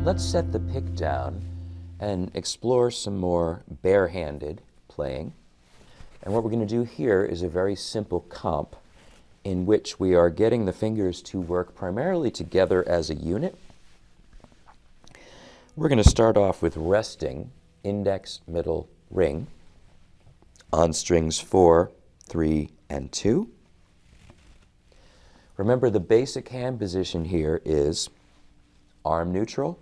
let's set the pick down and explore some more barehanded playing. And what we're going to do here is a very simple comp in which we are getting the fingers to work primarily together as a unit. We're going to start off with resting index, middle, ring on strings 4, 3, and 2. Remember, the basic hand position here is arm neutral,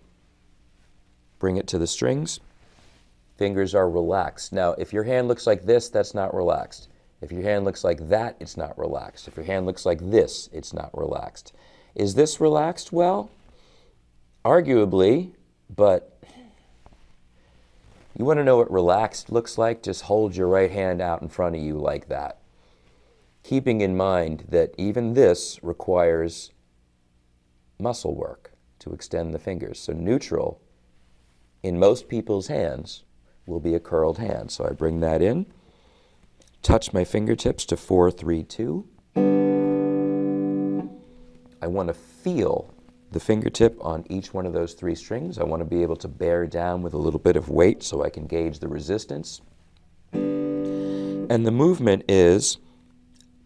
bring it to the strings, fingers are relaxed. Now, if your hand looks like this, that's not relaxed. If your hand looks like that, it's not relaxed. If your hand looks like this, it's not relaxed. Is this relaxed? Well, arguably, but you want to know what relaxed looks like? Just hold your right hand out in front of you like that, keeping in mind that even this requires muscle work to extend the fingers. So neutral, in most people's hands, will be a curled hand. So I bring that in, touch my fingertips to 4, 3, 2. I want to feel the fingertip on each one of those 3 strings. I want to be able to bear down with a little bit of weight so I can gauge the resistance. And the movement is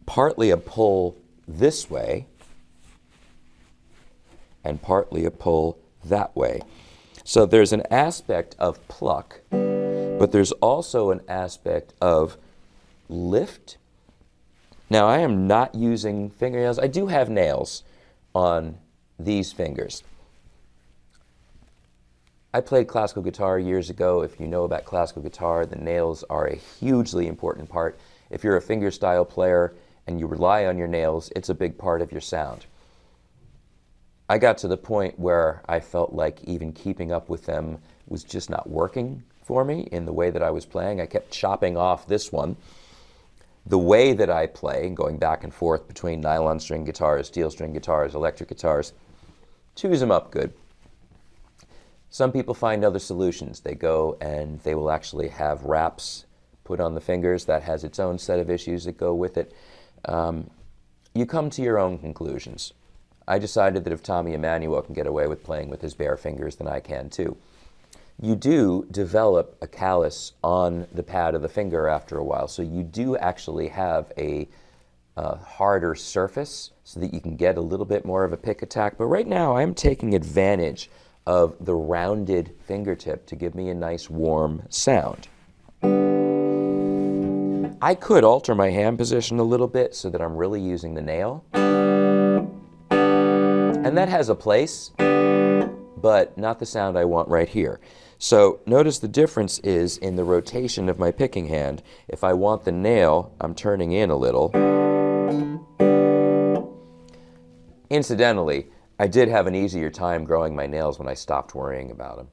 partly a pull this way and partly a pull that way. So there's an aspect of pluck, but there's also an aspect of lift. Now, I am not using fingernails. I do have nails on these fingers. I played classical guitar years ago. If you know about classical guitar, the nails are a hugely important part. If you're a fingerstyle player and you rely on your nails, it's a big part of your sound. I got to the point where I felt like even keeping up with them was just not working for me in the way that I was playing. I kept chopping off this one. The way that I play, going back and forth between nylon string guitars, steel string guitars, electric guitars, choose them up good. Some people find other solutions. They go and they will actually have wraps put on the fingers. That has its own set of issues that go with it. You come to your own conclusions. I decided that if Tommy Emmanuel can get away with playing with his bare fingers, then I can too. You do develop a callus on the pad of the finger after a while, so you do actually have a harder surface so that you can get a little bit more of a pick attack. But right now I'm taking advantage of the rounded fingertip to give me a nice warm sound. I could alter my hand position a little bit so that I'm really using the nail. And that has a place, but not the sound I want right here. So notice the difference is in the rotation of my picking hand. If I want the nail, I'm turning in a little. Incidentally, I did have an easier time growing my nails when I stopped worrying about them.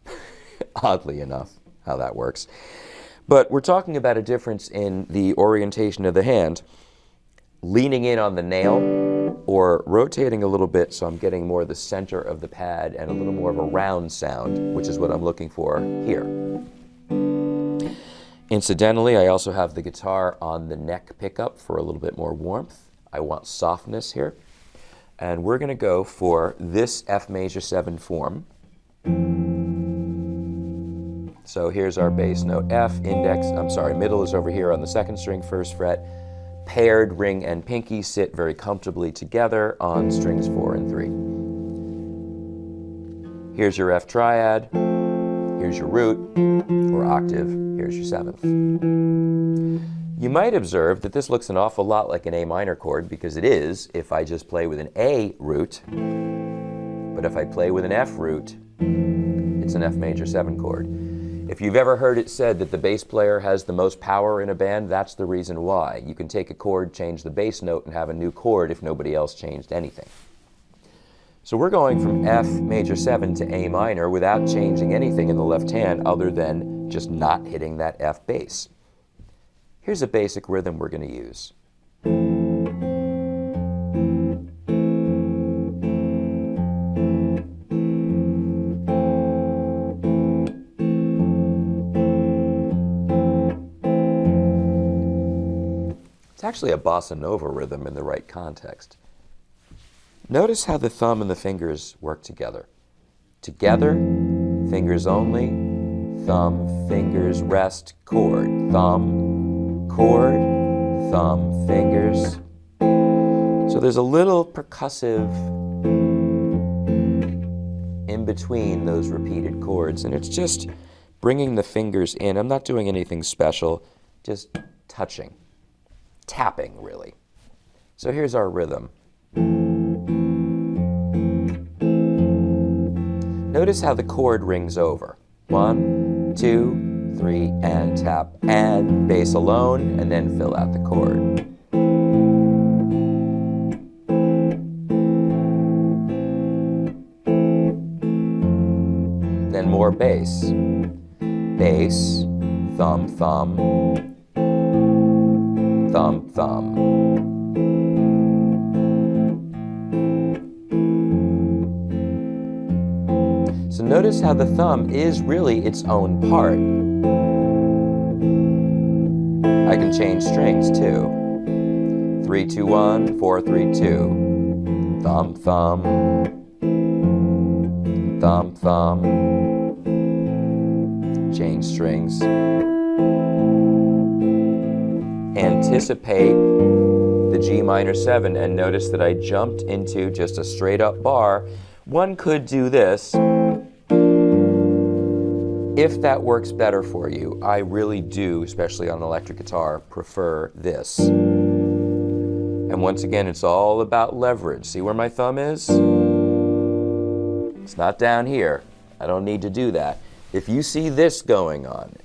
Oddly enough, how that works. But we're talking about a difference in the orientation of the hand, leaning in on the nail or rotating a little bit so I'm getting more of the center of the pad and a little more of a round sound, which is what I'm looking for here. Incidentally, I also have the guitar on the neck pickup for a little bit more warmth. I want softness here. And we're going to go for this F major 7 form. So here's our bass note F, middle is over here on the 2nd string, 1st fret. Paired ring and pinky sit very comfortably together on strings 4 and 3. Here's your F triad, here's your root, or octave, here's your 7th. You might observe that this looks an awful lot like an A minor chord, because it is if I just play with an A root, but if I play with an F root, it's an F major 7 chord. If you've ever heard it said that the bass player has the most power in a band, that's the reason why. You can take a chord, change the bass note, and have a new chord if nobody else changed anything. So we're going from F major 7 to A minor without changing anything in the left hand other than just not hitting that F bass. Here's a basic rhythm we're going to use. It's actually a bossa nova rhythm in the right context. Notice how the thumb and the fingers work together. Together, fingers only, thumb, fingers, rest, chord, thumb, chord, thumb, fingers. So there's a little percussive in between those repeated chords, and it's just bringing the fingers in. I'm not doing anything special, just touching, tapping really. So here's our rhythm. Notice how the chord rings over. 1, 2, 3, and tap, and bass alone, and then fill out the chord. Then more bass. Bass, thumb, thumb, thumb, thumb. So notice how the thumb is really its own part. I can change strings too. 3, 2, 1, 4, 3, 2. Thumb, thumb, thumb, thumb. Change strings. Anticipate the G minor 7 and notice that I jumped into just a straight up bar. One could do this. If that works better for you, I really do, especially on an electric guitar, prefer this. And once again, it's all about leverage. See where my thumb is? It's not down here. I don't need to do that. If you see this going on,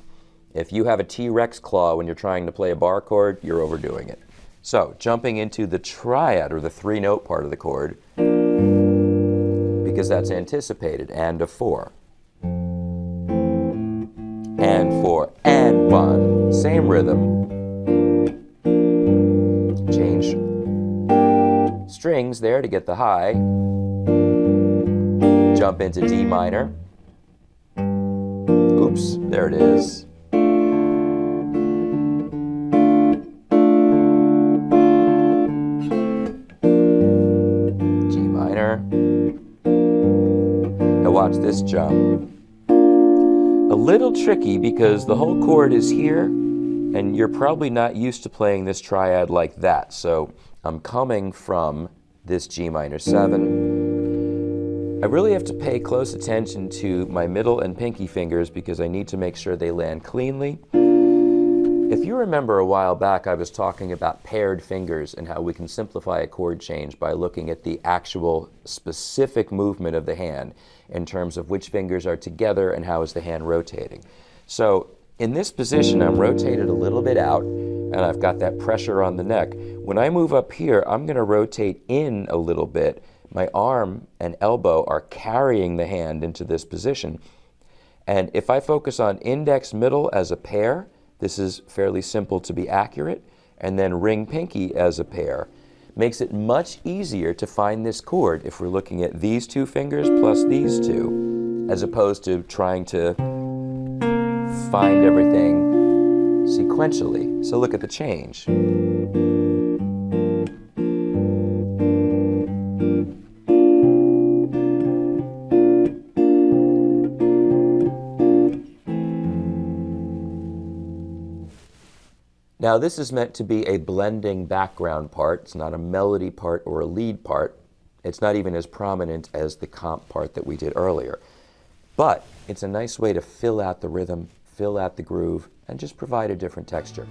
if you have a T-Rex claw when you're trying to play a bar chord, you're overdoing it. So, jumping into the triad, or the 3-note part of the chord, because that's anticipated, and a 4. And 4, and 1. Same rhythm. Change strings there to get the high. Jump into D minor. Oops, there it is. G minor. Now watch this jump. A little tricky because the whole chord is here, and you're probably not used to playing this triad like that. So I'm coming from this G minor 7. I really have to pay close attention to my middle and pinky fingers because I need to make sure they land cleanly. If you remember a while back, I was talking about paired fingers and how we can simplify a chord change by looking at the actual specific movement of the hand in terms of which fingers are together and how is the hand rotating. So in this position, I'm rotated a little bit out and I've got that pressure on the neck. When I move up here, I'm going to rotate in a little bit. My arm and elbow are carrying the hand into this position. And if I focus on index middle as a pair, this is fairly simple to be accurate, and then ring pinky as a pair. Makes it much easier to find this chord if we're looking at these two fingers plus these two, as opposed to trying to find everything sequentially. So look at the change. Now this is meant to be a blending background part. It's not a melody part or a lead part. It's not even as prominent as the comp part that we did earlier. But it's a nice way to fill out the rhythm, fill out the groove, and just provide a different texture.